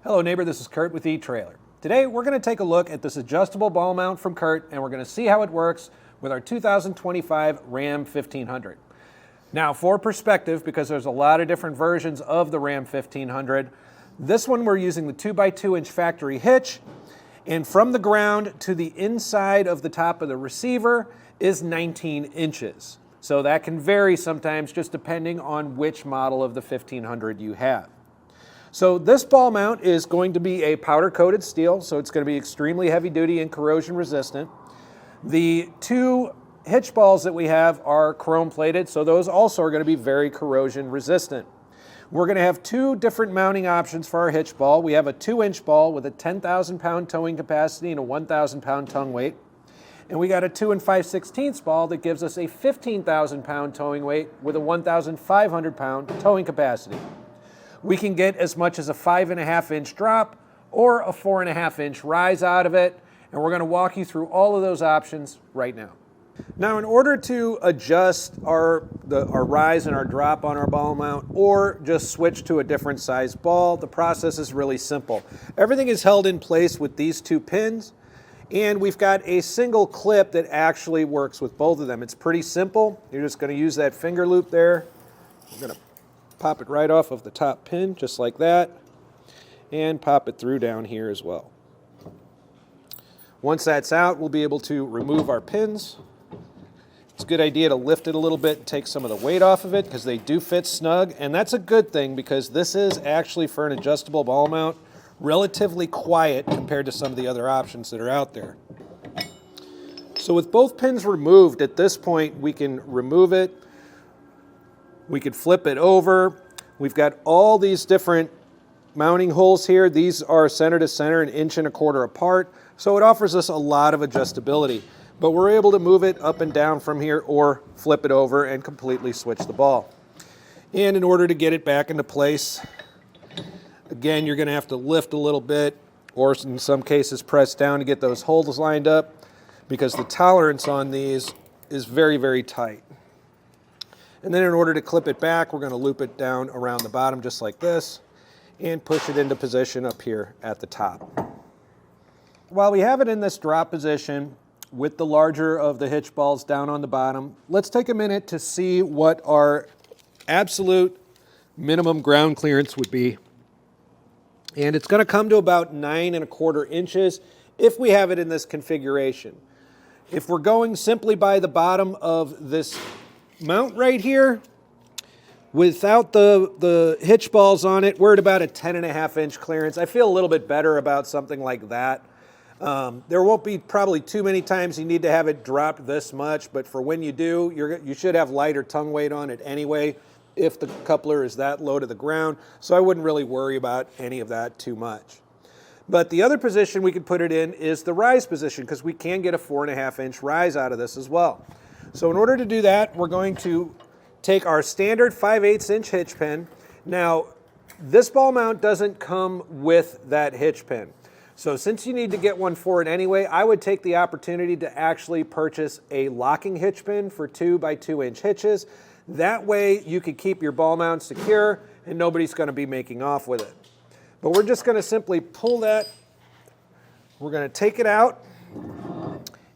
Hello neighbor, this is Curt with etrailer. Today we're going to take a look at this adjustable ball mount from Curt, and we're going to see how it works with our 2025 Ram 1500. Now for perspective, because there's a lot of different versions of the Ram 1500, this one we're using the 2x2 inch factory hitch, and from the ground to the inside of the top of the receiver is 19 inches. So that can vary sometimes just depending on which model of the 1500 you have. So this ball mount is going to be a powder coated steel, so it's going to be extremely heavy duty and corrosion resistant. The two hitch balls that we have are chrome plated, so those also are going to be very corrosion resistant. We're going to have two different mounting options for our hitch ball. We have a 2-inch ball with a 10,000 pound towing capacity and a 1,000 pound tongue weight. And we got a 2 5/16 ball that gives us a 15,000 pound towing weight with a 1,500 pound towing capacity. We can get as much as a 5.5 inch drop or a 4.5 inch rise out of it, and we're going to walk you through all of those options right now. Now in order to adjust our rise and our drop on our ball mount, or just switch to a different size ball, the process is really simple. Everything is held in place with these two pins, and we've got a single clip that actually works with both of them. It's pretty simple. You're just going to use that finger loop there. I'm going to pop it right off of the top pin, just like that, and pop it through down here as well. Once that's out, we'll be able to remove our pins. It's a good idea to lift it a little bit and take some of the weight off of it, because they do fit snug, and that's a good thing because this is actually, for an adjustable ball mount, relatively quiet compared to some of the other options that are out there. So with both pins removed, at this point we can remove it. We could flip it over. We've got all these different mounting holes here. These are center to center, 1.25 inches apart. So it offers us a lot of adjustability. But we're able to move it up and down from here or flip it over and completely switch the ball. And in order to get it back into place, again, you're going to have to lift a little bit, or in some cases press down to get those holes lined up, because the tolerance on these is very, very tight. And then in order to clip it back, we're going to loop it down around the bottom just like this and push it into position up here at the top. While we have it in this drop position with the larger of the hitch balls down on the bottom, let's take a minute to see what our absolute minimum ground clearance would be. And it's going to come to about 9.25 inches if we have it in this configuration. If we're going simply by the bottom of this mount right here, without the hitch balls on it, we're at about a 10.5 inch clearance. I feel a little bit better about something like that. There won't be probably too many times you need to have it dropped this much, but for when you do, you should have lighter tongue weight on it anyway if the coupler is that low to the ground, so I wouldn't really worry about any of that too much. But the other position we could put it in is the rise position, because we can get a 4.5 inch rise out of this as well. So in order to do that, we're going to take our standard 5/8 inch hitch pin. Now, this ball mount doesn't come with that hitch pin. So since you need to get one for it anyway, I would take the opportunity to actually purchase a locking hitch pin for 2x2 inch hitches. That way you can keep your ball mount secure and nobody's going to be making off with it. But we're just going to simply pull that. We're going to take it out.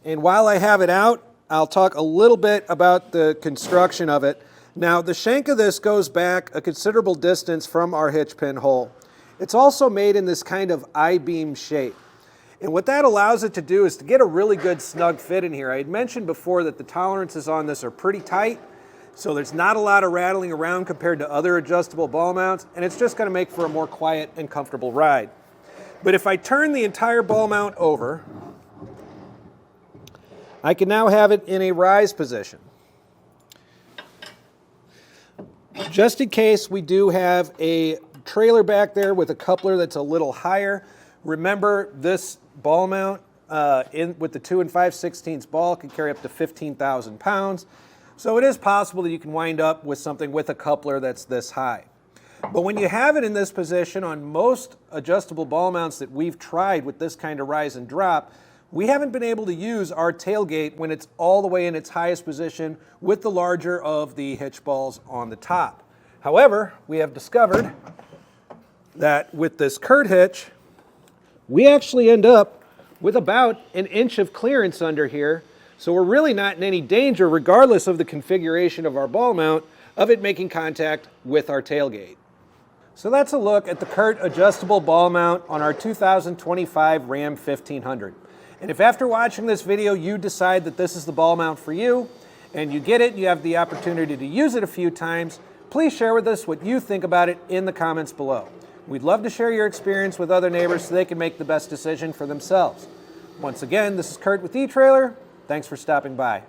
And while I have it out, I'll talk a little bit about the construction of it. Now, the shank of this goes back a considerable distance from our hitch pin hole. It's also made in this kind of I-beam shape. And what that allows it to do is to get a really good snug fit in here. I had mentioned before that the tolerances on this are pretty tight, so there's not a lot of rattling around compared to other adjustable ball mounts, and it's just going to make for a more quiet and comfortable ride. But if I turn the entire ball mount over, I can now have it in a rise position. Just in case we do have a trailer back there with a coupler that's a little higher, remember this ball mount with the 2 5/16 ball can carry up to 15,000 pounds. So it is possible that you can wind up with something with a coupler that's this high. But when you have it in this position on most adjustable ball mounts that we've tried with this kind of rise and drop, we haven't been able to use our tailgate when it's all the way in its highest position with the larger of the hitch balls on the top. However, we have discovered that with this Curt hitch, we actually end up with about an inch of clearance under here. So we're really not in any danger, regardless of the configuration of our ball mount, of it making contact with our tailgate. So that's a look at the Curt adjustable ball mount on our 2025 Ram 1500. And if after watching this video you decide that this is the ball mount for you, and you get it, you have the opportunity to use it a few times, please share with us what you think about it in the comments below. We'd love to share your experience with other neighbors so they can make the best decision for themselves. Once again, this is Curt with eTrailer. Thanks for stopping by.